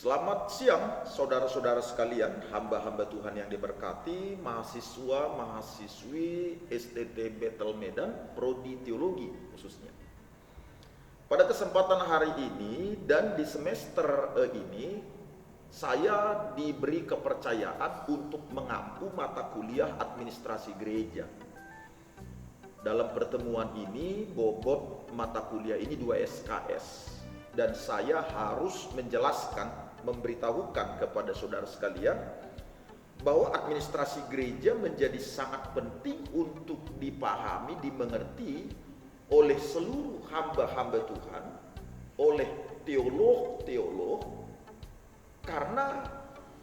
Selamat siang saudara-saudara sekalian, hamba-hamba Tuhan yang diberkati, mahasiswa, mahasiswi STT Betel Medan, Prodi Teologi khususnya. Pada kesempatan hari ini dan di semester ini, saya diberi kepercayaan untuk mengampu mata kuliah administrasi gereja. Dalam pertemuan ini, bobot mata kuliah ini 2 SKS. Dan saya harus menjelaskan, memberitahukan kepada saudara sekalian bahwa administrasi gereja menjadi sangat penting untuk dipahami, dimengerti oleh seluruh hamba-hamba Tuhan, oleh teolog-teolog, karena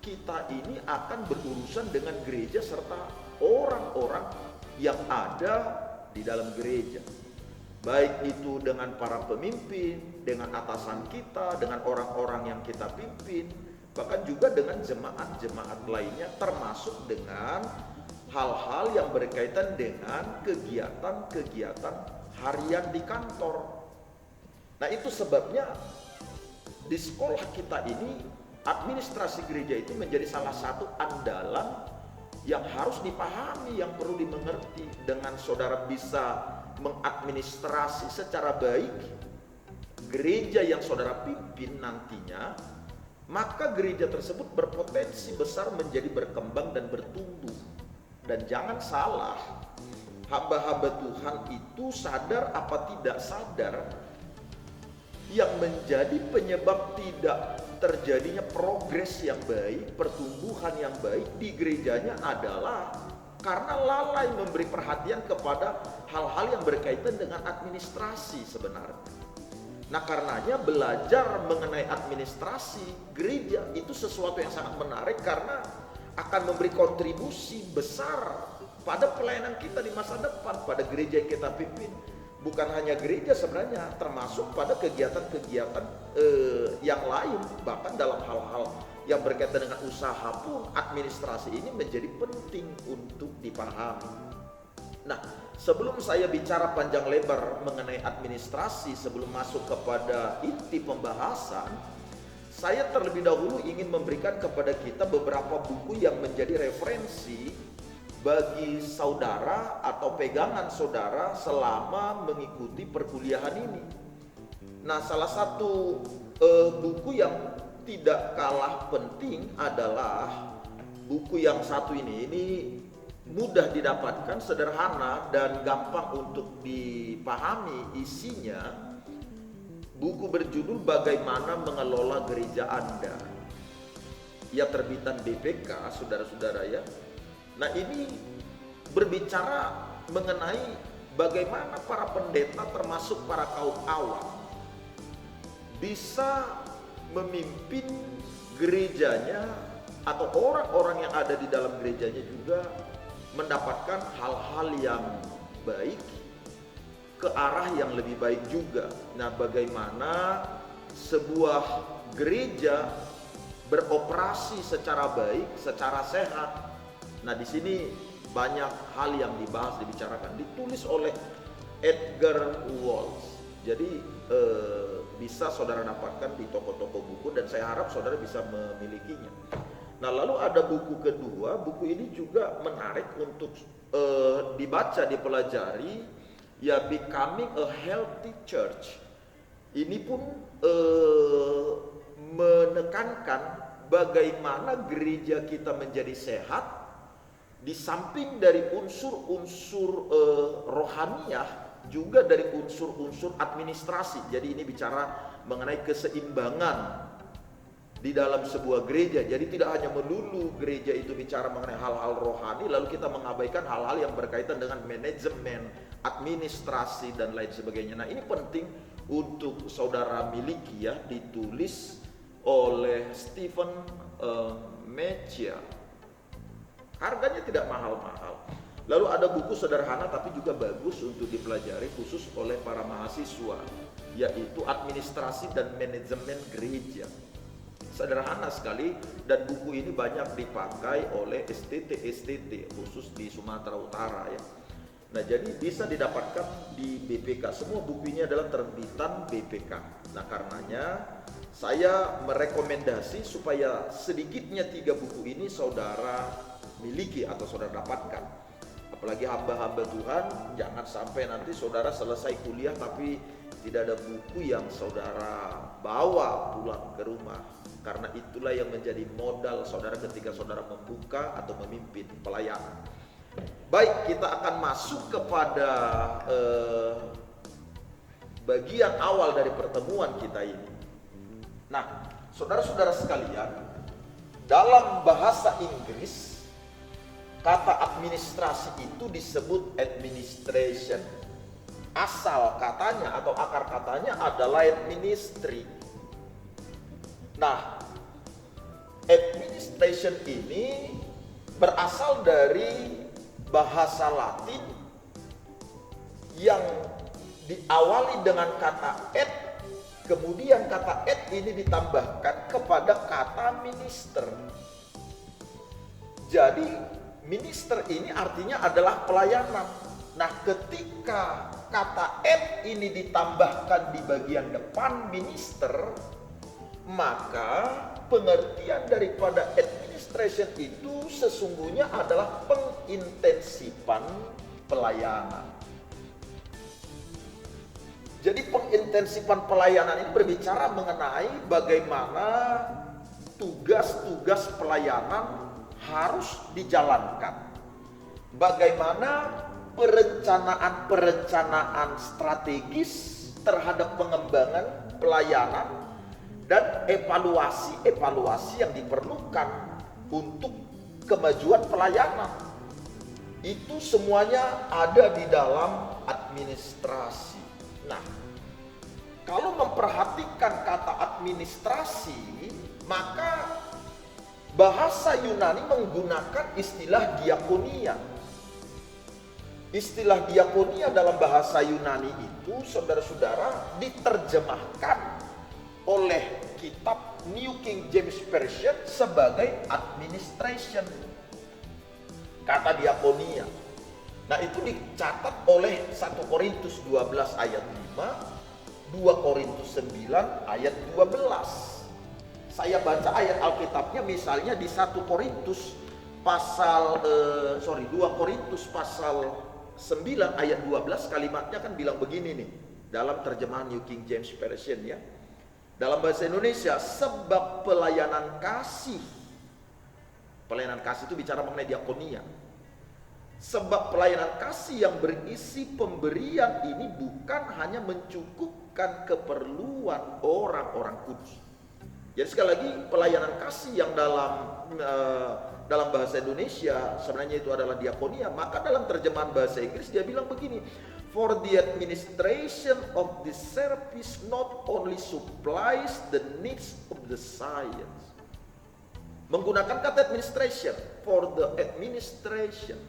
kita ini akan berurusan dengan gereja serta orang-orang yang ada di dalam gereja. Baik itu dengan para pemimpin, dengan atasan kita, dengan orang-orang yang kita pimpin, bahkan juga dengan jemaat-jemaat lainnya, termasuk dengan hal-hal yang berkaitan dengan kegiatan-kegiatan harian di kantor. Nah, itu sebabnya di sekolah kita ini administrasi gereja itu menjadi salah satu andalan yang harus dipahami, yang perlu dimengerti. Dengan saudara bisa mengadministrasi secara baik gereja yang saudara pimpin nantinya, maka gereja tersebut berpotensi besar menjadi berkembang dan bertumbuh. Dan jangan salah, hamba-hamba Tuhan itu sadar apa tidak sadar, yang menjadi penyebab tidak terjadinya progres yang baik, pertumbuhan yang baik di gerejanya adalah karena lalai memberi perhatian kepada hal-hal yang berkaitan dengan administrasi sebenarnya. Nah, karenanya belajar mengenai administrasi gereja itu sesuatu yang sangat menarik karena akan memberi kontribusi besar pada pelayanan kita di masa depan, pada gereja yang kita pimpin. Bukan hanya gereja sebenarnya, termasuk pada kegiatan-kegiatan yang lain, bahkan dalam hal-hal yang berkaitan dengan usaha pun administrasi ini menjadi penting untuk dipahami. Nah, sebelum saya bicara panjang lebar mengenai administrasi, sebelum masuk kepada inti pembahasan, saya terlebih dahulu ingin memberikan kepada kita beberapa buku yang menjadi referensi bagi saudara atau pegangan saudara selama mengikuti perkuliahan ini. Nah, salah satu buku yang tidak kalah penting adalah buku yang satu ini mudah didapatkan, sederhana dan gampang untuk dipahami isinya. Buku berjudul Bagaimana Mengelola Gereja Anda. Ia terbitan BPK, saudara-saudara ya. Nah, ini berbicara mengenai bagaimana para pendeta termasuk para kaum awam bisa memimpin gerejanya atau orang-orang yang ada di dalam gerejanya juga mendapatkan hal-hal yang baik ke arah yang lebih baik juga. Nah, bagaimana sebuah gereja beroperasi secara baik, secara sehat. Nah, di sini banyak hal yang dibahas, dibicarakan, ditulis oleh Edgar Walls. Jadi bisa saudara dapatkan di toko-toko buku dan saya harap saudara bisa memilikinya. Nah, lalu ada buku kedua. Buku ini juga menarik untuk dibaca, dipelajari, ya, Becoming a Healthy Church. Ini pun menekankan bagaimana gereja kita menjadi sehat di samping dari unsur-unsur rohaniah, juga dari unsur-unsur administrasi. Jadi ini bicara mengenai keseimbangan di dalam sebuah gereja. Jadi tidak hanya melulu gereja itu bicara mengenai hal-hal rohani lalu kita mengabaikan hal-hal yang berkaitan dengan manajemen, administrasi dan lain sebagainya. Nah, ini penting untuk saudara miliki ya, ditulis oleh Stephen Mechia. Harganya tidak mahal-mahal. Lalu ada buku sederhana tapi juga bagus untuk dipelajari khusus oleh para mahasiswa, yaitu Administrasi dan Manajemen Gereja. Sederhana sekali dan buku ini banyak dipakai oleh STT khusus di Sumatera Utara ya. Nah, jadi bisa didapatkan di BPK. Semua buku ini adalah terbitan BPK. Nah, karenanya saya merekomendasi supaya sedikitnya 3 buku ini saudara miliki atau saudara dapatkan. Apalagi hamba-hamba Tuhan, jangan sampai nanti saudara selesai kuliah tapi tidak ada buku yang saudara bawa pulang ke rumah. Karena itulah yang menjadi modal saudara ketika saudara membuka atau memimpin pelayanan. Baik, kita akan masuk kepada bagian awal dari pertemuan kita ini. Nah, saudara-saudara sekalian, dalam bahasa Inggris, kata administrasi itu disebut administration. Asal katanya atau akar katanya adalah administry. Nah, administration ini berasal dari bahasa Latin yang diawali dengan kata et, kemudian kata et ini ditambahkan kepada kata minister. Jadi minister ini artinya adalah pelayanan. Nah, ketika kata et ini ditambahkan di bagian depan minister, maka pengertian daripada administration itu sesungguhnya adalah pengintensifan pelayanan. Jadi pengintensifan pelayanan ini berbicara mengenai bagaimana tugas-tugas pelayanan harus dijalankan. Bagaimana perencanaan strategis terhadap pengembangan pelayanan dan evaluasi yang diperlukan untuk kemajuan pelayanan. Itu semuanya ada di dalam administrasi. Nah, kalau memperhatikan kata administrasi, maka bahasa Yunani menggunakan istilah diakonia. Istilah diakonia dalam bahasa Yunani itu, saudara-saudara, diterjemahkan oleh kitab New King James Version sebagai administration. Kata diakonia. Nah, itu dicatat oleh 1 Korintus 12 ayat 5, 2 Korintus 9 ayat 12. Saya baca ayat Alkitabnya misalnya di 1 Korintus pasal 2 Korintus pasal 9 ayat 12, kalimatnya kan bilang begini nih dalam terjemahan New King James Version ya. Dalam bahasa Indonesia, sebab pelayanan kasih. Pelayanan kasih itu bicara mengenai diakonia. Sebab pelayanan kasih yang berisi pemberian ini bukan hanya mencukupkan keperluan orang-orang kudus. Jadi sekali lagi, pelayanan kasih yang dalam bahasa Indonesia sebenarnya itu adalah diakonia. Maka dalam terjemahan bahasa Inggris dia bilang begini, for the administration of this service not only supplies the needs of the science. Menggunakan kata administration, for the administration.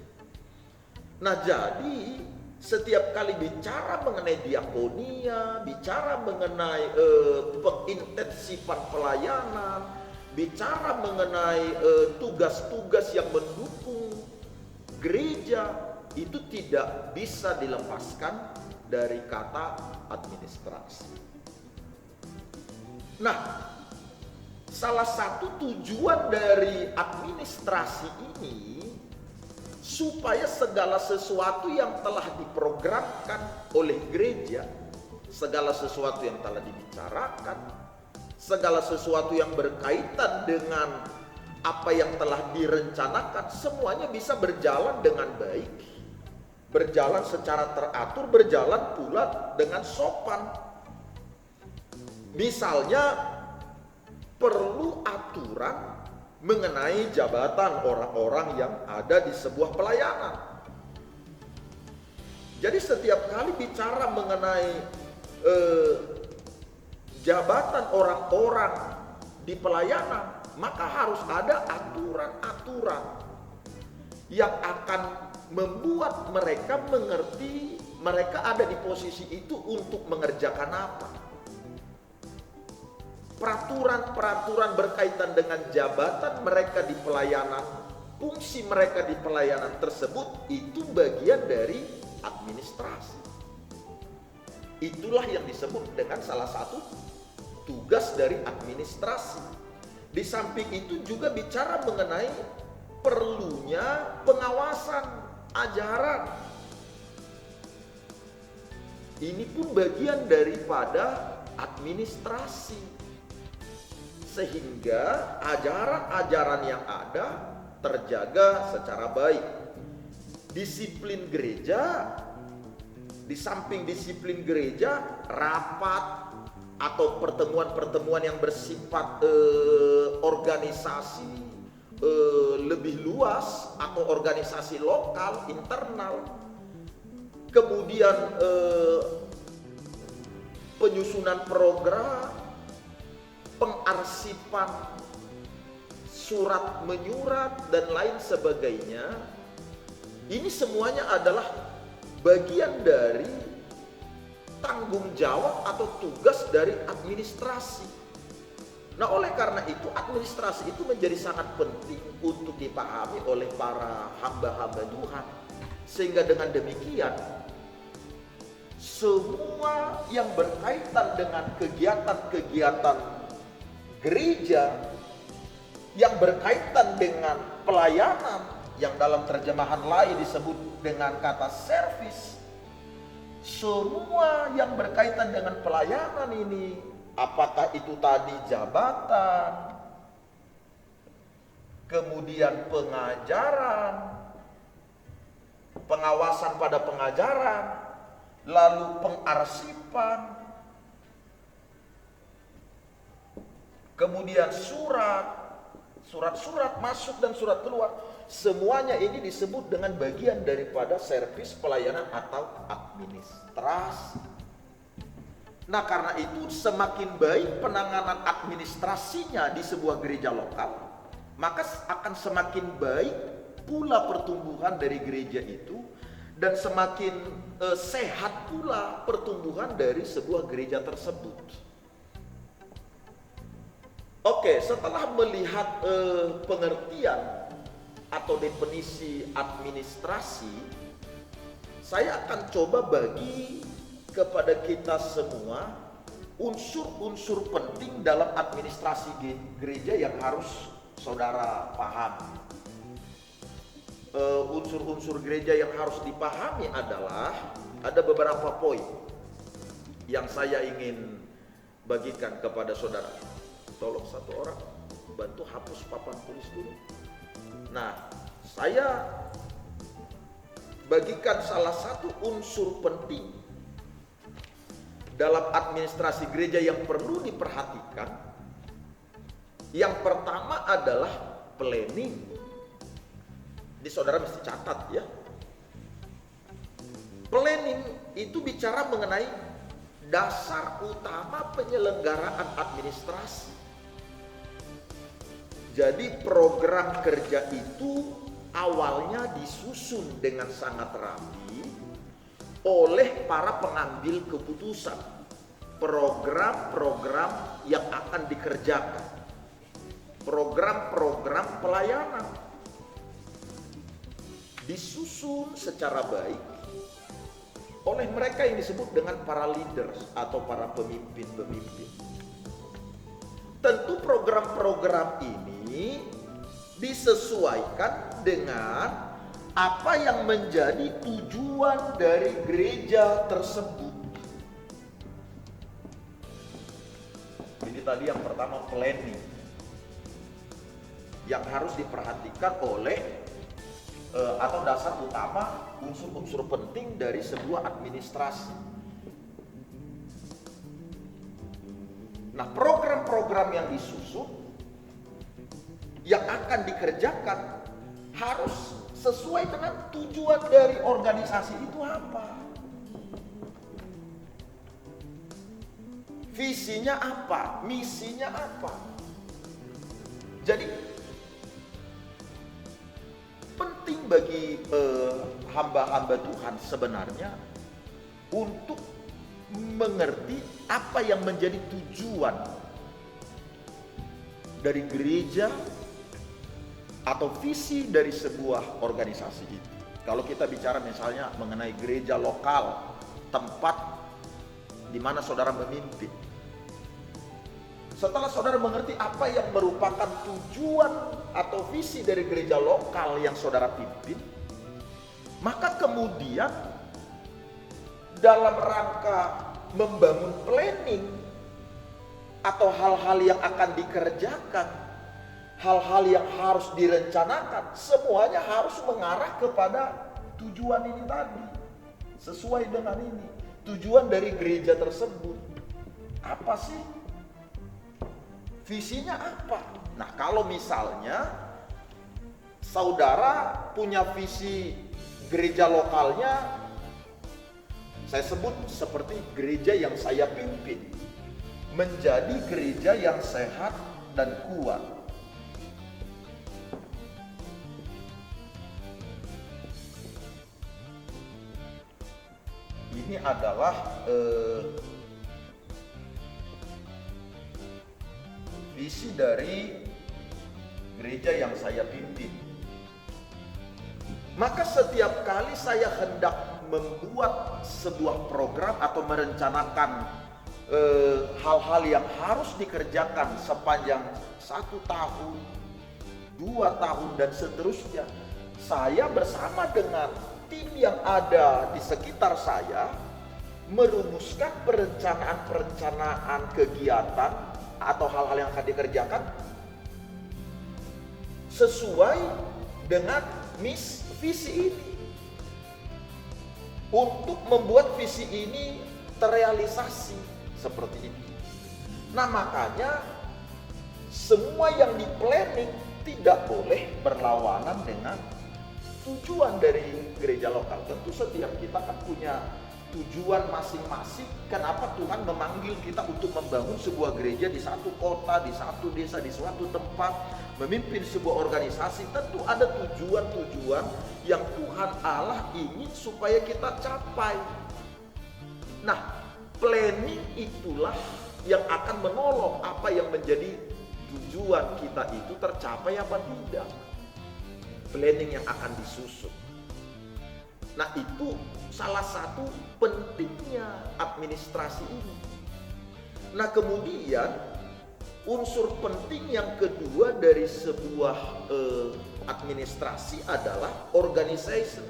Nah, jadi setiap kali bicara mengenai diakonia, bicara mengenai pengintensifan pelayanan, bicara mengenai tugas-tugas yang mendukung gereja, itu tidak bisa dilepaskan dari kata administrasi. Nah, salah satu tujuan dari administrasi ini supaya segala sesuatu yang telah diprogramkan oleh gereja, segala sesuatu yang telah dibicarakan, segala sesuatu yang berkaitan dengan apa yang telah direncanakan, semuanya bisa berjalan dengan baik, berjalan secara teratur, berjalan pula dengan sopan. Misalnya perlu aturan mengenai jabatan orang-orang yang ada di sebuah pelayanan. Jadi setiap kali bicara mengenai jabatan orang-orang di pelayanan, maka harus ada aturan-aturan yang akan membuat mereka mengerti mereka ada di posisi itu untuk mengerjakan apa. Peraturan-peraturan berkaitan dengan jabatan mereka di pelayanan, fungsi mereka di pelayanan tersebut itu bagian dari administrasi. Itulah yang disebut dengan salah satu tugas dari administrasi. Di samping itu juga bicara mengenai perlunya pengawasan ajaran. Ini pun bagian daripada administrasi. Sehingga ajaran-ajaran yang ada terjaga secara baik. Disiplin gereja, di samping disiplin gereja, rapat atau pertemuan-pertemuan yang bersifat organisasi lebih luas atau organisasi lokal, internal. Kemudian penyusunan program, pengarsipan surat menyurat dan lain sebagainya. Ini semuanya adalah bagian dari tanggung jawab atau tugas dari administrasi. Nah, oleh karena itu administrasi itu menjadi sangat penting untuk dipahami oleh para hamba-hamba Tuhan. Sehingga dengan demikian semua yang berkaitan dengan kegiatan-kegiatan gereja yang berkaitan dengan pelayanan, yang dalam terjemahan lain disebut dengan kata servis, semua yang berkaitan dengan pelayanan ini, apakah itu tadi jabatan, kemudian pengajaran, pengawasan pada pengajaran, lalu pengarsipan, kemudian surat-surat masuk dan surat keluar, semuanya ini disebut dengan bagian daripada servis pelayanan atau administrasi. Nah, karena itu semakin baik penanganan administrasinya di sebuah gereja lokal, maka akan semakin baik pula pertumbuhan dari gereja itu, dan semakin sehat pula pertumbuhan dari sebuah gereja tersebut. Oke, setelah melihat pengertian atau definisi administrasi, saya akan coba bagi kepada kita semua unsur-unsur penting dalam administrasi gereja yang harus saudara pahami. Unsur-unsur gereja yang harus dipahami adalah ada beberapa poin yang saya ingin bagikan kepada saudara. Tolong satu orang bantu hapus papan tulis dulu. Nah, saya bagikan salah satu unsur penting dalam administrasi gereja yang perlu diperhatikan. Yang pertama adalah planning. Ini saudara mesti catat ya. Planning itu bicara mengenai dasar utama penyelenggaraan administrasi. Jadi program kerja itu awalnya disusun dengan sangat rapi oleh para pengambil keputusan. Program-program yang akan dikerjakan, program-program pelayanan disusun secara baik oleh mereka yang disebut dengan para leaders atau para pemimpin-pemimpin. Tentu program-program ini disesuaikan dengan apa yang menjadi tujuan dari gereja tersebut. Jadi tadi yang pertama planning, yang harus diperhatikan oleh atau dasar utama, unsur-unsur penting dari sebuah administrasi. Nah, program-program yang disusun yang akan dikerjakan harus sesuai dengan tujuan dari organisasi itu apa. Visinya apa, misinya apa. Jadi penting bagi hamba-hamba Tuhan sebenarnya untuk mengerti apa yang menjadi tujuan dari gereja atau visi dari sebuah organisasi itu. Kalau kita bicara misalnya mengenai gereja lokal, tempat di mana saudara memimpin, Setelah saudara mengerti apa yang merupakan tujuan atau visi dari gereja lokal yang saudara pimpin, maka kemudian dalam rangka membangun planning atau hal-hal yang akan dikerjakan, hal-hal yang harus direncanakan, semuanya harus mengarah kepada tujuan ini tadi. Sesuai dengan ini, tujuan dari gereja tersebut. Apa sih? Visinya apa? Nah, kalau misalnya saudara punya visi gereja lokalnya, saya sebut seperti gereja yang saya pimpin, menjadi gereja yang sehat dan kuat. Ini adalah visi dari gereja yang saya pimpin. Maka setiap kali saya hendak membuat sebuah program atau merencanakan hal-hal yang harus dikerjakan sepanjang 1 tahun, 2 tahun dan seterusnya, saya bersama dengan tim yang ada di sekitar saya merumuskan perencanaan kegiatan atau hal-hal yang akan dikerjakan sesuai dengan visi ini, untuk membuat visi ini terrealisasi seperti ini. Nah, makanya semua yang di planning tidak boleh berlawanan dengan tujuan dari gereja lokal. Tentu setiap kita kan punya tujuan masing-masing. Kenapa Tuhan memanggil kita untuk membangun sebuah gereja di satu kota, di satu desa, di suatu tempat, memimpin sebuah organisasi? Tentu ada tujuan-tujuan yang Tuhan Allah ingin supaya kita capai. Nah, planning itulah yang akan menolong apa yang menjadi tujuan kita itu tercapai apa tidak. Planning yang akan disusun. Nah, itu salah satu pentingnya administrasi ini. Nah, kemudian unsur penting yang kedua dari sebuah administrasi adalah organization.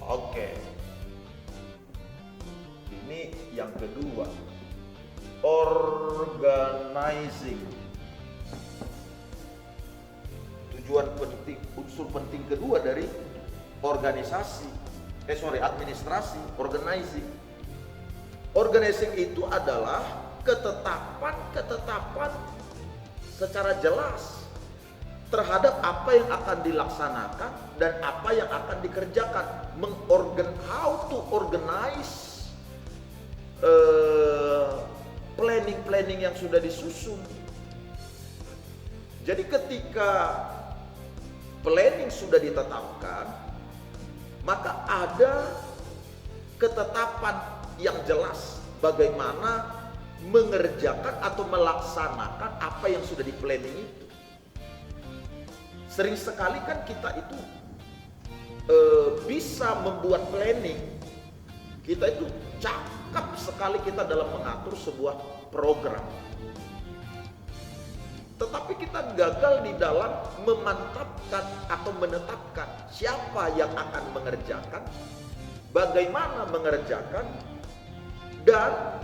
Oke. Ini yang kedua. Organizing. Tujuan penting, unsur penting kedua dari organisasi, administrasi, organizing. Organizing itu adalah ketetapan secara jelas terhadap apa yang akan dilaksanakan dan apa yang akan dikerjakan. How to organize planning yang sudah disusun. Jadi ketika planning sudah ditetapkan, maka ada ketetapan yang jelas bagaimana mengerjakan atau melaksanakan apa yang sudah di planning itu. Sering sekali kan kita itu bisa membuat planning, kita itu cakap sekali kita dalam mengatur sebuah program. Tetapi kita gagal di dalam memantapkan atau menetapkan siapa yang akan mengerjakan, bagaimana mengerjakan, dan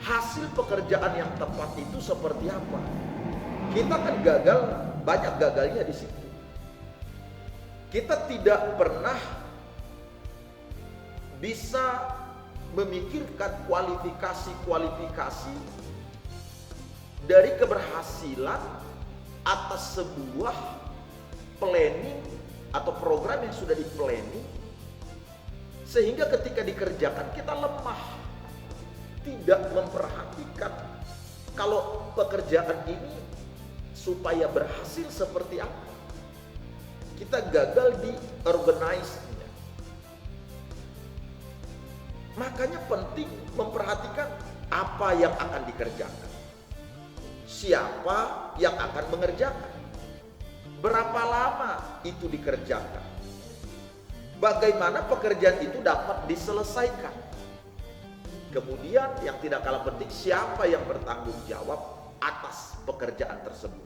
hasil pekerjaan yang tepat itu seperti apa. Kita kan gagal, banyak gagalnya di situ. Kita tidak pernah bisa memikirkan kualifikasi dari keberhasilan atas sebuah planning atau program yang sudah di-planning, sehingga ketika dikerjakan kita lemah, tidak memperhatikan kalau pekerjaan ini supaya berhasil seperti apa. Kita gagal di organize-nya. Makanya penting memperhatikan apa yang akan dikerjakan, siapa yang akan mengerjakan, berapa lama itu dikerjakan, bagaimana pekerjaan itu dapat diselesaikan. Kemudian yang tidak kalah penting, siapa yang bertanggung jawab atas pekerjaan tersebut.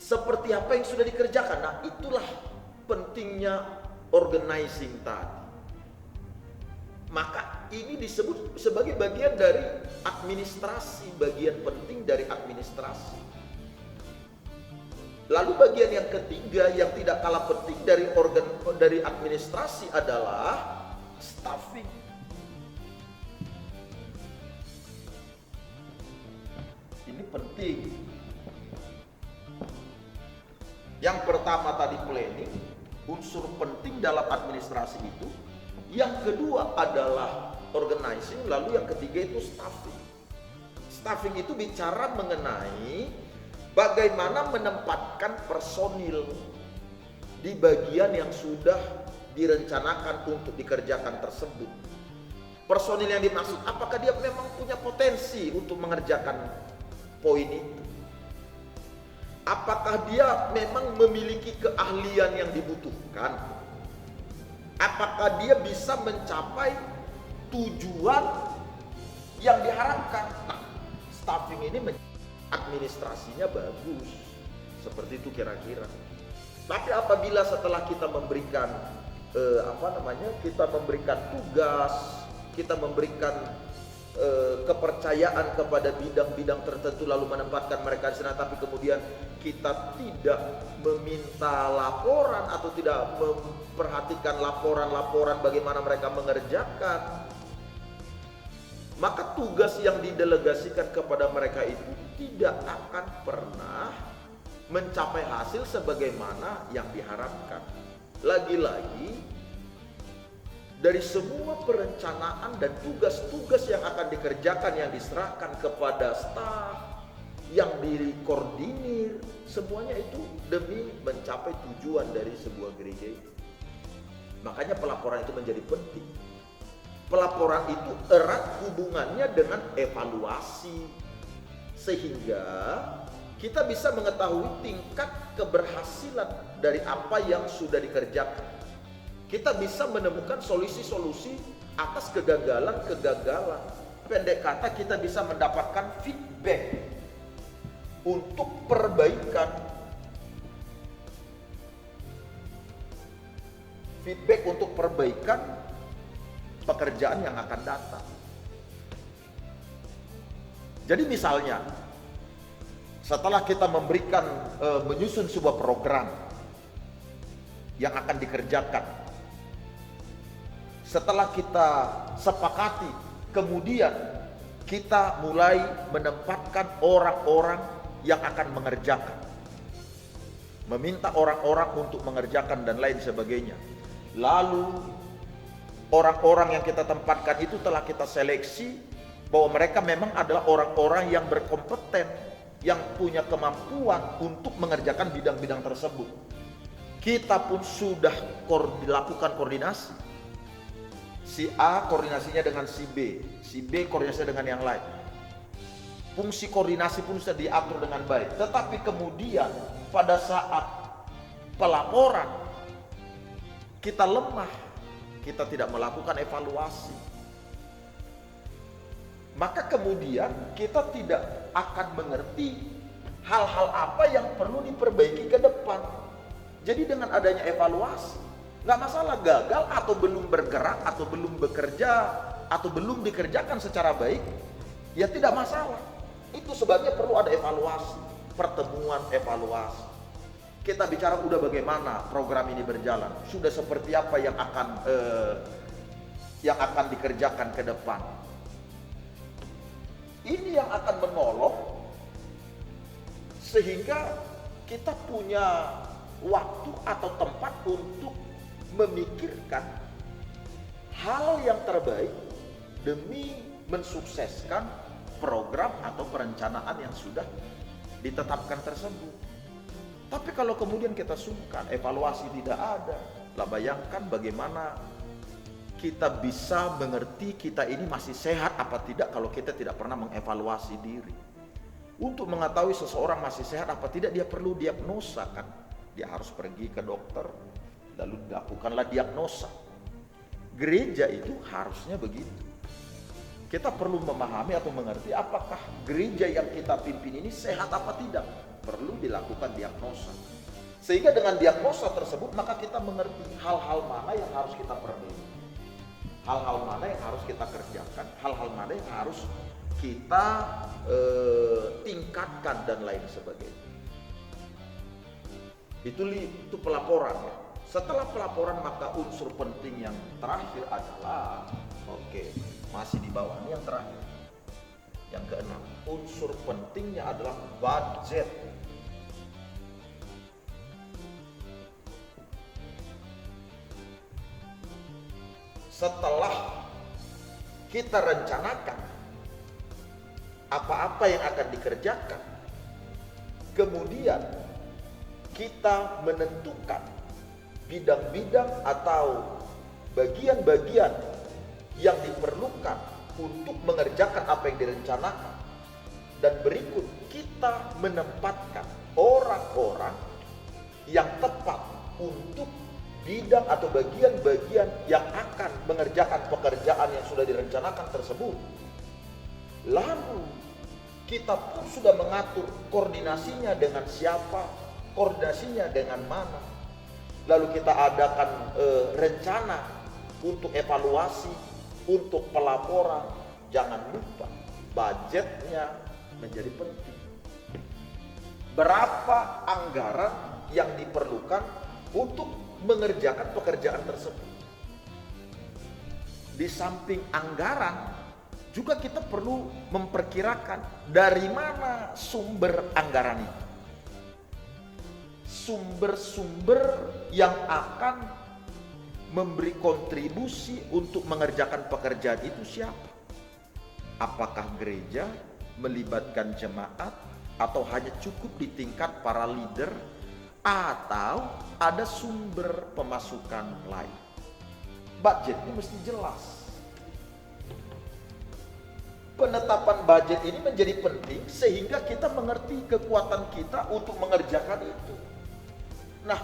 Seperti apa yang sudah dikerjakan. Nah, itulah pentingnya organizing tadi. Maka ini disebut sebagai bagian dari administrasi, bagian penting dari administrasi. Lalu bagian yang ketiga yang tidak kalah penting dari administrasi adalah staffing. Ini penting. Yang pertama tadi planning, unsur penting dalam administrasi itu. Yang kedua adalah organizing, lalu yang ketiga itu staffing. Staffing itu bicara mengenai bagaimana menempatkan personil di bagian yang sudah direncanakan untuk dikerjakan tersebut. Personil yang dimaksud, apakah dia memang punya potensi untuk mengerjakan poin itu? Apakah dia memang memiliki keahlian yang dibutuhkan? Apakah dia bisa mencapai tujuan yang diharapkan? Nah, staffing ini administrasinya bagus, seperti itu kira-kira. Tapi apabila setelah kita memberikan kita memberikan tugas, kita memberikan kepercayaan kepada bidang-bidang tertentu, lalu menempatkan mereka di sana, tapi kemudian kita tidak meminta laporan atau tidak memperhatikan laporan-laporan bagaimana mereka mengerjakan, maka tugas yang didelegasikan kepada mereka itu tidak akan pernah mencapai hasil sebagaimana yang diharapkan. Lagi-lagi, dari semua perencanaan dan tugas-tugas yang akan dikerjakan, yang diserahkan kepada staf, yang dikoordinir, semuanya itu demi mencapai tujuan dari sebuah gereja itu. Makanya pelaporan itu menjadi penting. Pelaporan itu erat hubungannya dengan evaluasi, sehingga kita bisa mengetahui tingkat keberhasilan dari apa yang sudah dikerjakan. Kita bisa menemukan solusi-solusi atas kegagalan-kegagalan. Pendek kata, kita bisa mendapatkan feedback untuk perbaikan. Feedback untuk perbaikan pekerjaan yang akan datang. Jadi misalnya, setelah kita menyusun sebuah program yang akan dikerjakan, setelah kita sepakati, kemudian kita mulai menempatkan orang-orang yang akan mengerjakan, meminta orang-orang untuk mengerjakan dan lain sebagainya. Lalu orang-orang yang kita tempatkan itu telah kita seleksi bahwa mereka memang adalah orang-orang yang berkompeten, yang punya kemampuan untuk mengerjakan bidang-bidang tersebut. Kita pun sudah dilakukan koordinasi. Si A koordinasinya dengan si B koordinasinya dengan yang lain. Fungsi koordinasi pun sudah diatur dengan baik. Tetapi kemudian pada saat pelaporan kita lemah, kita tidak melakukan evaluasi, maka kemudian kita tidak akan mengerti hal-hal apa yang perlu diperbaiki ke depan. Jadi dengan adanya evaluasi, nggak masalah gagal atau belum bergerak atau belum bekerja atau belum dikerjakan secara baik, ya tidak masalah. Itu sebabnya perlu ada evaluasi, pertemuan evaluasi. Kita bicara udah bagaimana program ini berjalan, sudah seperti apa yang akan dikerjakan ke depan. Ini yang akan menolong sehingga kita punya waktu atau tempat untuk memikirkan hal yang terbaik demi mensukseskan program atau perencanaan yang sudah ditetapkan tersebut. Tapi kalau kemudian kita sungkan, evaluasi tidak ada, lah bayangkan bagaimana kita bisa mengerti kita ini masih sehat apa tidak kalau kita tidak pernah mengevaluasi diri. Untuk mengetahui seseorang masih sehat apa tidak, dia perlu diagnosa kan. Dia harus pergi ke dokter, lalu dilakukanlah diagnosa. gereja itu harusnya begitu. Kita perlu memahami atau mengerti apakah gereja yang kita pimpin ini sehat apa tidak. Perlu dilakukan diagnosa. Sehingga dengan diagnosa tersebut maka kita mengerti hal-hal mana yang harus kita perbaiki. Hal-hal mana yang harus kita kerjakan, hal-hal mana yang harus kita tingkatkan dan lain sebagainya. Itu pelaporan ya. Setelah pelaporan maka unsur penting yang terakhir adalah masih di bawah ini yang terakhir. Yang keenam, unsur pentingnya adalah budget. Setelah kita rencanakan apa-apa yang akan dikerjakan, kemudian kita menentukan bidang-bidang atau bagian-bagian yang diperlukan untuk mengerjakan apa yang direncanakan, dan berikut kita menempatkan orang-orang yang tepat untuk bidang atau bagian-bagian yang akan mengerjakan pekerjaan yang sudah direncanakan tersebut. Lalu kita pun sudah mengatur koordinasinya dengan siapa, koordinasinya dengan mana. Lalu kita adakan rencana untuk evaluasi, untuk pelaporan. Jangan lupa budgetnya menjadi penting. Berapa anggaran yang diperlukan untuk mengerjakan pekerjaan tersebut. Di samping anggaran, juga kita perlu memperkirakan dari mana sumber anggaran itu. Sumber-sumber yang akan memberi kontribusi untuk mengerjakan pekerjaan itu siapa? Apakah gereja melibatkan jemaat atau hanya cukup di tingkat para leader, atau ada sumber pemasukan lain? Budgetnya mesti jelas. Penetapan budget ini menjadi penting sehingga kita mengerti kekuatan kita untuk mengerjakan itu. Nah,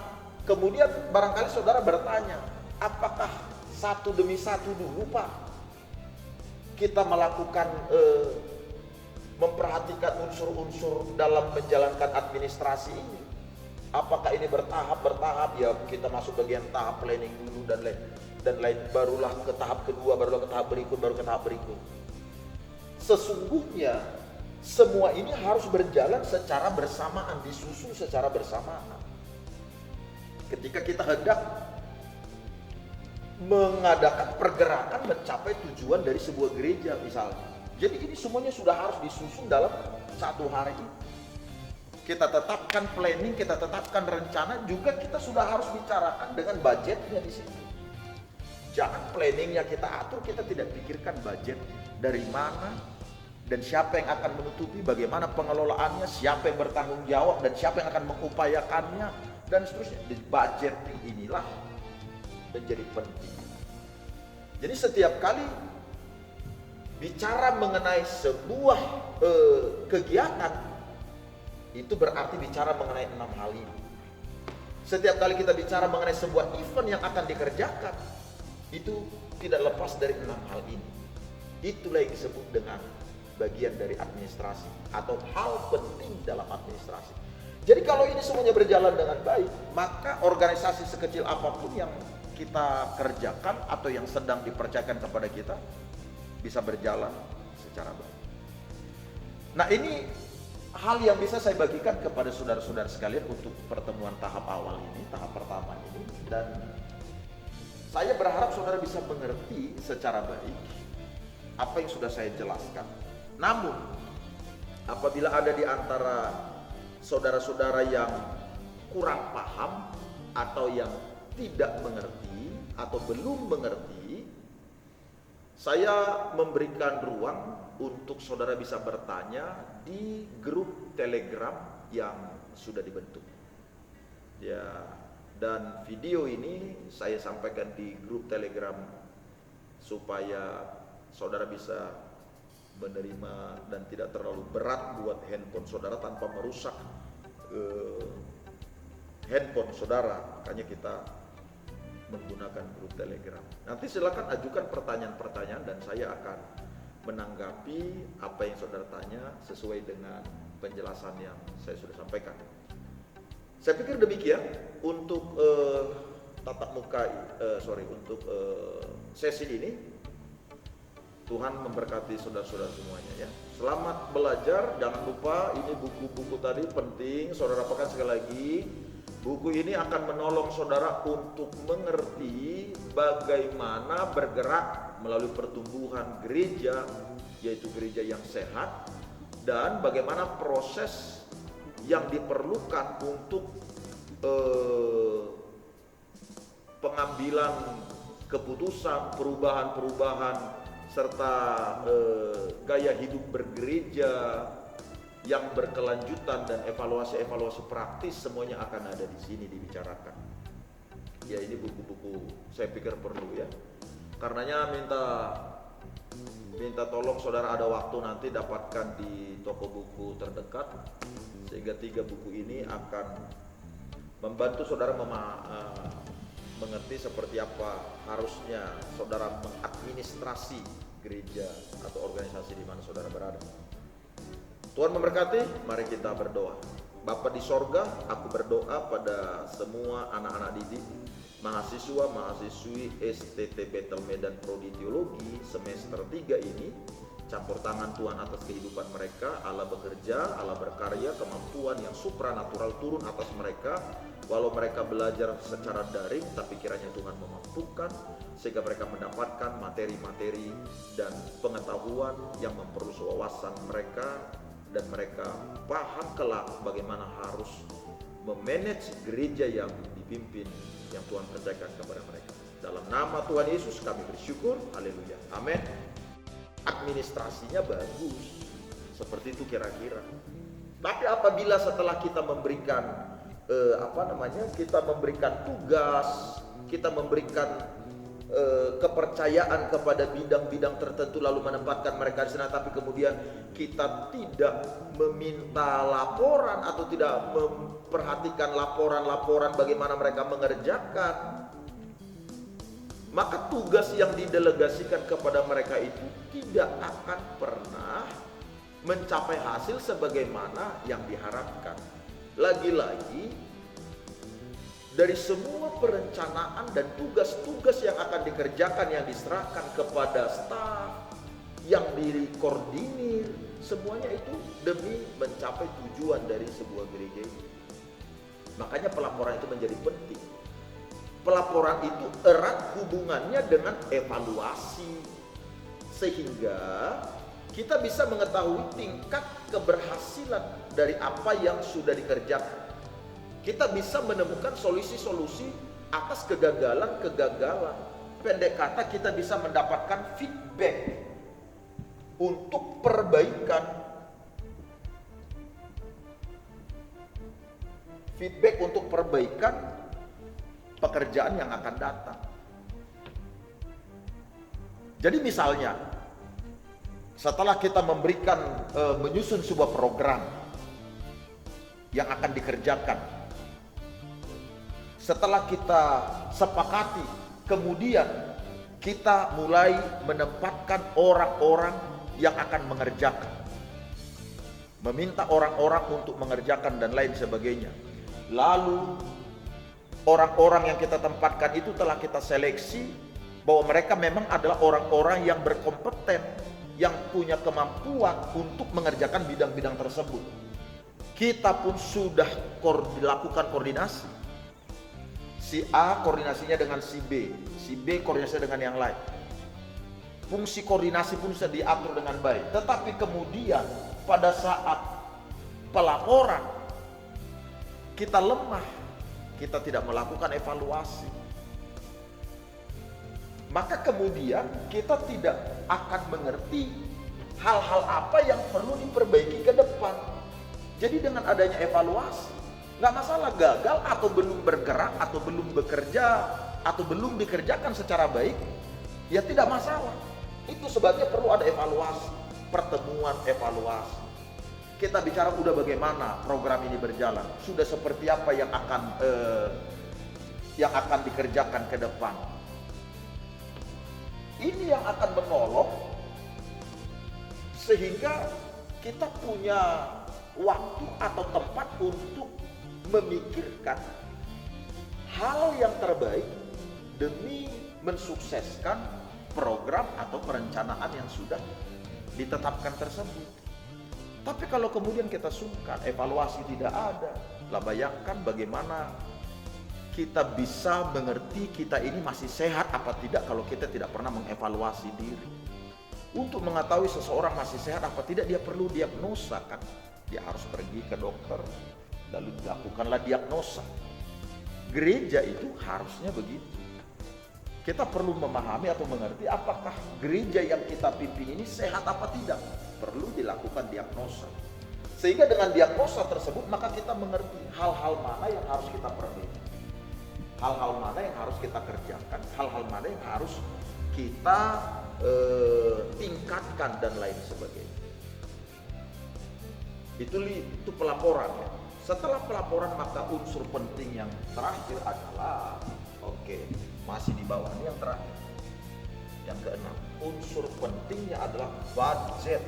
kemudian barangkali saudara bertanya, apakah satu demi satu dulu Pak kita melakukan memperhatikan unsur-unsur dalam menjalankan administrasi ini? Apakah ini bertahap ya, kita masuk bagian tahap planning dulu dan lain, barulah ke tahap kedua, barulah ke tahap berikut, baru ke tahap berikut. Sesungguhnya semua ini harus berjalan secara bersamaan, disusun secara bersamaan. Ketika kita hendak mengadakan pergerakan mencapai tujuan dari sebuah gereja misalnya. Jadi ini semuanya sudah harus disusun dalam satu hari ini. Kita tetapkan planning, kita tetapkan rencana, juga kita sudah harus bicarakan dengan budgetnya di sini. Jangan planningnya kita atur, kita tidak pikirkan budget dari mana dan siapa yang akan menutupi, bagaimana pengelolaannya, siapa yang bertanggung jawab dan siapa yang akan mengupayakannya dan seterusnya. Di budgeting inilah menjadi penting. Jadi setiap kali bicara mengenai sebuah kegiatan, itu berarti bicara mengenai 6 hal ini. Setiap kali kita bicara mengenai sebuah event yang akan dikerjakan, itu tidak lepas dari 6 hal ini. Itulah yang disebut dengan bagian dari administrasi atau hal penting dalam administrasi. Jadi kalau ini semuanya berjalan dengan baik, maka organisasi sekecil apapun yang kita kerjakan atau yang sedang dipercayakan kepada kita bisa berjalan secara baik. Nah, ini hal yang bisa saya bagikan kepada saudara-saudara sekalian untuk pertemuan tahap awal ini, tahap pertama ini. Dan saya berharap saudara bisa mengerti secara baik apa yang sudah saya jelaskan. Namun, apabila ada di antara saudara-saudara yang kurang paham atau yang tidak mengerti atau belum mengerti, saya memberikan ruang untuk saudara bisa bertanya di grup Telegram yang sudah dibentuk. Ya, dan video ini saya sampaikan di grup Telegram supaya saudara bisa menerima dan tidak terlalu berat buat handphone saudara tanpa merusak handphone saudara. Makanya kita menggunakan grup Telegram. Nanti silakan ajukan pertanyaan-pertanyaan dan saya akan menanggapi apa yang saudara tanya sesuai dengan penjelasan yang saya sudah sampaikan. Saya pikir demikian untuk tatap muka, untuk sesi ini. Tuhan memberkati saudara-saudara semuanya ya. Selamat belajar, jangan lupa ini buku-buku tadi penting, saudara pakai sekali lagi. Buku ini akan menolong saudara untuk mengerti bagaimana bergerak melalui pertumbuhan gereja, yaitu gereja yang sehat, dan bagaimana proses yang diperlukan untuk pengambilan keputusan, perubahan-perubahan, serta gaya hidup bergereja yang berkelanjutan dan evaluasi-evaluasi praktis semuanya akan ada di sini dibicarakan. Ya, ini buku-buku saya pikir perlu ya. Karenanya minta tolong saudara ada waktu nanti dapatkan di toko buku terdekat, sehingga 3 buku ini akan membantu saudara mengerti seperti apa harusnya saudara mengadministrasi gereja atau organisasi di mana saudara berada. Tuhan memberkati, mari kita berdoa. Bapa di sorga, aku berdoa pada semua anak-anak didik, mahasiswa, mahasiswi STTB Telmedan Prodi Teologi semester 3 ini. Campur tangan Tuhan atas kehidupan mereka. Allah bekerja, Allah berkarya, kemampuan yang supranatural turun atas mereka. Walau mereka belajar secara daring, tapi kiranya Tuhan memampukan sehingga mereka mendapatkan materi-materi dan pengetahuan yang memperluas wawasan mereka, dan mereka paham kelak bagaimana harus memanage gereja yang dipimpin, yang Tuhan percayakan kepada mereka. Dalam nama Tuhan Yesus kami bersyukur, haleluya, amin. Administrasinya bagus, seperti itu kira-kira. Tapi apabila setelah kita memberikan kita memberikan tugas, kita memberikan kepercayaan kepada bidang-bidang tertentu lalu menempatkan mereka di sana, tapi kemudian kita tidak meminta laporan atau tidak memperhatikan laporan-laporan bagaimana mereka mengerjakan, maka tugas yang didelegasikan kepada mereka itu tidak akan pernah mencapai hasil sebagaimana yang diharapkan. Lagi-lagi, dari semua perencanaan dan tugas-tugas yang akan dikerjakan, yang diserahkan kepada staf, yang dikoordinir, semuanya itu demi mencapai tujuan dari sebuah gereja ini. Makanya pelaporan itu menjadi penting. Pelaporan itu erat hubungannya dengan evaluasi, sehingga kita bisa mengetahui tingkat keberhasilan dari apa yang sudah dikerjakan. Kita bisa menemukan solusi-solusi atas kegagalan-kegagalan. Pendek kata, kita bisa mendapatkan feedback untuk perbaikan. Feedback untuk perbaikan pekerjaan yang akan datang. Jadi misalnya, setelah kita menyusun sebuah program yang akan dikerjakan, setelah kita sepakati, kemudian kita mulai menempatkan orang-orang yang akan mengerjakan, meminta orang-orang untuk mengerjakan dan lain sebagainya. Lalu orang-orang yang kita tempatkan itu telah kita seleksi bahwa mereka memang adalah orang-orang yang berkompeten, yang punya kemampuan untuk mengerjakan bidang-bidang tersebut. Kita pun sudah dilakukan koordinasi. Si A koordinasinya dengan si B koordinasinya dengan yang lain. Fungsi koordinasi pun sudah diatur dengan baik. Tetapi kemudian pada saat pelaporan kita lemah, kita tidak melakukan evaluasi, maka kemudian kita tidak akan mengerti hal-hal apa yang perlu diperbaiki ke depan. Jadi dengan adanya evaluasi, nggak masalah gagal atau belum bergerak atau belum bekerja atau belum dikerjakan secara baik, ya tidak masalah. Itu sebabnya perlu ada evaluasi, pertemuan evaluasi. Kita bicara udah bagaimana program ini berjalan, sudah seperti apa yang akan yang akan dikerjakan ke depan. Ini yang akan menolong sehingga kita punya waktu atau tempat untuk memikirkan hal yang terbaik demi mensukseskan program atau perencanaan yang sudah ditetapkan tersebut. Tapi kalau kemudian kita sungkan, evaluasi tidak ada, lah bayangkan bagaimana kita bisa mengerti kita ini masih sehat apa tidak kalau kita tidak pernah mengevaluasi diri. Untuk mengetahui seseorang masih sehat apa tidak, dia perlu diagnosa kan. Dia harus pergi ke dokter, lalu dilakukanlah diagnosa. Gereja itu harusnya begitu. Kita perlu memahami atau mengerti apakah gereja yang kita pimpin ini sehat apa tidak. Perlu dilakukan diagnosa. Sehingga dengan diagnosa tersebut maka kita mengerti hal-hal mana yang harus kita perbaiki. Hal-hal mana yang harus kita kerjakan, hal-hal mana yang harus kita tingkatkan dan lain sebagainya. Itu pelaporan ya. Setelah pelaporan maka unsur penting yang terakhir adalah masih di bawah ini yang terakhir. Yang keenam, unsur pentingnya adalah budget.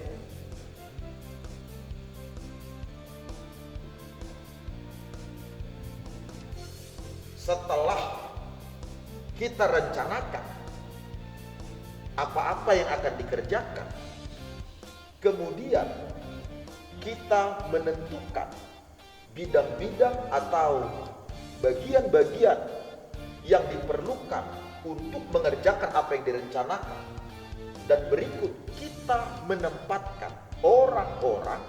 Setelah kita rencanakan apa-apa yang akan dikerjakan, kemudian kita menentukan bidang-bidang atau bagian-bagian yang diperlukan untuk mengerjakan apa yang direncanakan, dan berikut kita menempatkan orang-orang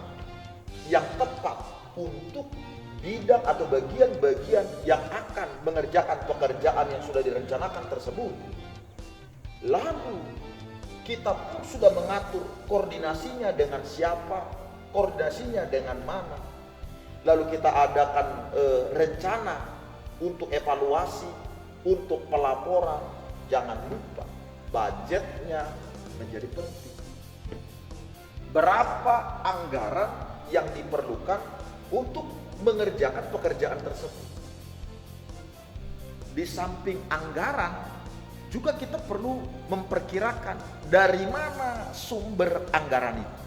yang tepat untuk bidang atau bagian-bagian yang akan mengerjakan pekerjaan yang sudah direncanakan tersebut. Lalu kita pun sudah mengatur koordinasinya dengan siapa, koordinasinya dengan mana. Lalu kita adakan rencana untuk evaluasi, untuk pelaporan. Jangan lupa budgetnya menjadi penting. Berapa anggaran yang diperlukan untuk mengerjakan pekerjaan tersebut. Di samping anggaran, juga kita perlu memperkirakan dari mana sumber anggaran itu.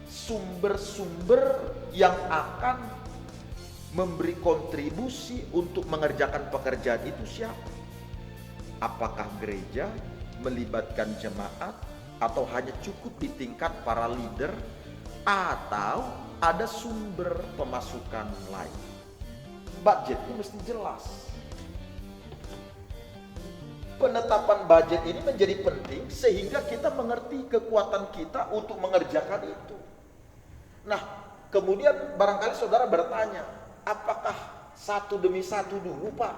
Sumber-sumber yang akan memberi kontribusi untuk mengerjakan pekerjaan itu siapa? Apakah gereja melibatkan jemaat atau hanya cukup di tingkat para leader, atau ada sumber pemasukan lain? Budgetnya mesti jelas. Penetapan budget ini menjadi penting sehingga kita mengerti kekuatan kita untuk mengerjakan itu. Nah, kemudian barangkali saudara bertanya, apakah satu demi satu dulu Pak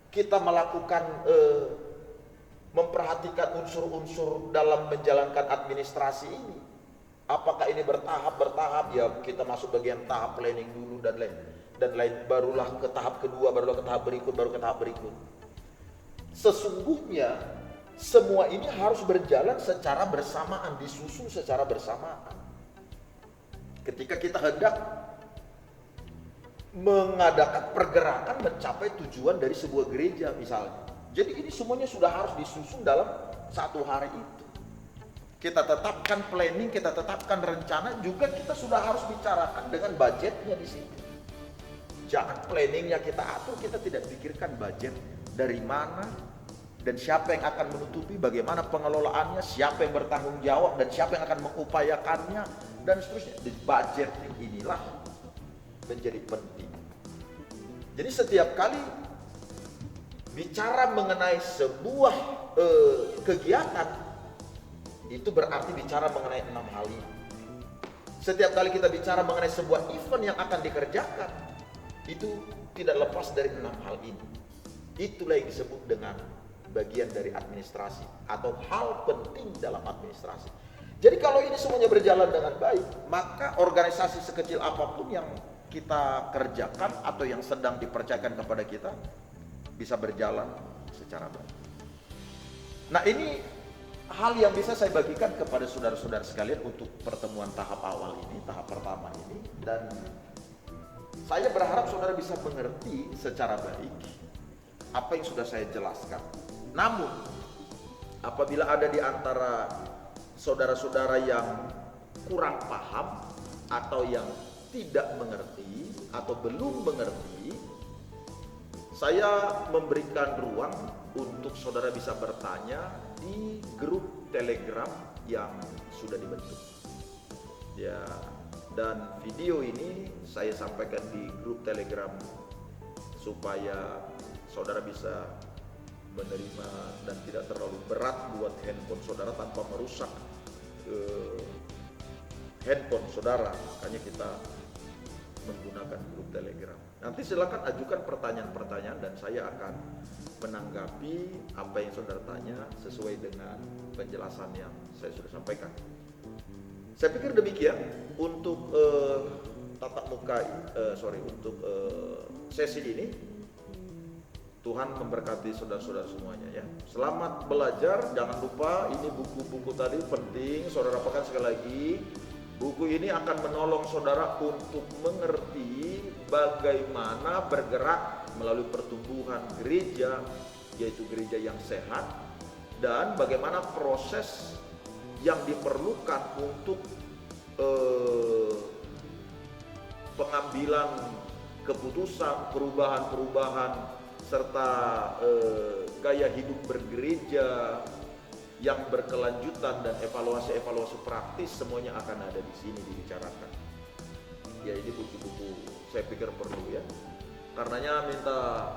kita melakukan memperhatikan unsur-unsur dalam menjalankan administrasi ini? Apakah ini bertahap ya, kita masuk bagian tahap planning dulu dan lain, barulah ke tahap kedua, barulah ke tahap berikut, baru ke tahap berikut. Sesungguhnya semua ini harus berjalan secara bersamaan, disusun secara bersamaan. Ketika kita hendak mengadakan pergerakan mencapai tujuan dari sebuah gereja misalnya. Jadi ini semuanya sudah harus disusun dalam satu hari itu. Kita tetapkan planning, kita tetapkan rencana, juga kita sudah harus bicarakan dengan budgetnya di sini. Jangan planningnya kita atur, kita tidak pikirkan budget dari mana dan siapa yang akan menutupi, bagaimana pengelolaannya, siapa yang bertanggung jawab dan siapa yang akan mengupayakannya dan seterusnya. Di budget inilah menjadi penting. Jadi setiap kali bicara mengenai sebuah kegiatan, itu berarti bicara mengenai 6 hal ini. Setiap kali kita bicara mengenai sebuah event yang akan dikerjakan, itu tidak lepas dari 6 hal ini. Itulah yang disebut dengan bagian dari administrasi atau hal penting dalam administrasi. Jadi kalau ini semuanya berjalan dengan baik, maka organisasi sekecil apapun yang kita kerjakan atau yang sedang dipercayakan kepada kita bisa berjalan secara baik. Nah, ini hal yang bisa saya bagikan kepada saudara-saudara sekalian untuk pertemuan tahap awal ini, tahap pertama ini. Dan Saya berharap saudara bisa mengerti secara baik apa yang sudah saya jelaskan. Namun, apabila ada di antara saudara-saudara yang kurang paham atau yang tidak mengerti atau belum mengerti, saya memberikan ruang untuk saudara bisa bertanya di grup Telegram yang sudah dibentuk. Ya, dan video ini saya sampaikan di grup Telegram supaya saudara bisa menerima dan tidak terlalu berat buat handphone saudara tanpa merusak handphone saudara. Makanya kita menggunakan grup Telegram. Nanti silakan ajukan pertanyaan-pertanyaan dan saya akan menanggapi apa yang saudara tanya sesuai dengan penjelasan yang saya sudah sampaikan. Saya pikir demikian untuk untuk sesi ini. Tuhan memberkati saudara-saudara semuanya ya. Selamat belajar. Jangan lupa ini buku-buku tadi penting. Saudara dapatkan sekali lagi. Buku ini akan menolong saudara untuk mengerti bagaimana bergerak melalui pertumbuhan gereja, yaitu gereja yang sehat, dan bagaimana proses yang diperlukan untuk pengambilan keputusan, perubahan-perubahan, serta gaya hidup bergereja yang berkelanjutan dan evaluasi-evaluasi praktis semuanya akan ada di sini dibicarakan. Ya, ini buku-buku saya pikir perlu ya. Karenanya minta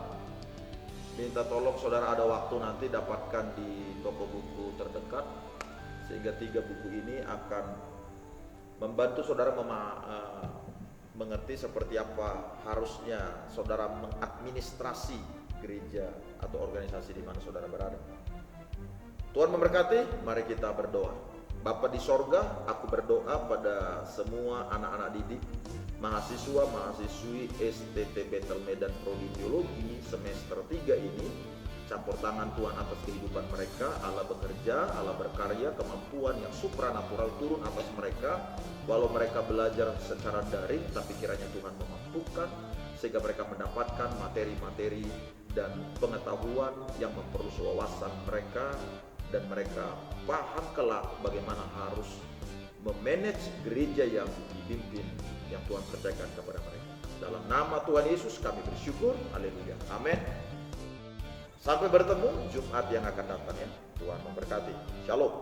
tolong saudara ada waktu nanti dapatkan di toko buku terdekat, sehingga 3 buku ini akan membantu saudara mengerti seperti apa harusnya saudara mengadministrasi gereja atau organisasi di mana saudara berada. Tuhan memberkati, mari kita berdoa. Bapa di sorga, aku berdoa pada semua anak-anak didik, mahasiswa, mahasiswi STT Bethel Medan Prodi Teologi semester 3 ini. Campur tangan Tuhan atas kehidupan mereka. Allah bekerja, Allah berkarya, kemampuan yang supranatural turun atas mereka. Walau mereka belajar secara daring, tapi kiranya Tuhan memampukan sehingga mereka mendapatkan materi-materi dan pengetahuan yang memperluas wawasan mereka, dan mereka paham kelak bagaimana harus memanage gereja yang dipimpin yang Tuhan percayakan kepada mereka. Dalam nama Tuhan Yesus kami bersyukur. Haleluya. Amin. Sampai bertemu Jumat yang akan datang ya. Tuhan memberkati. Shalom.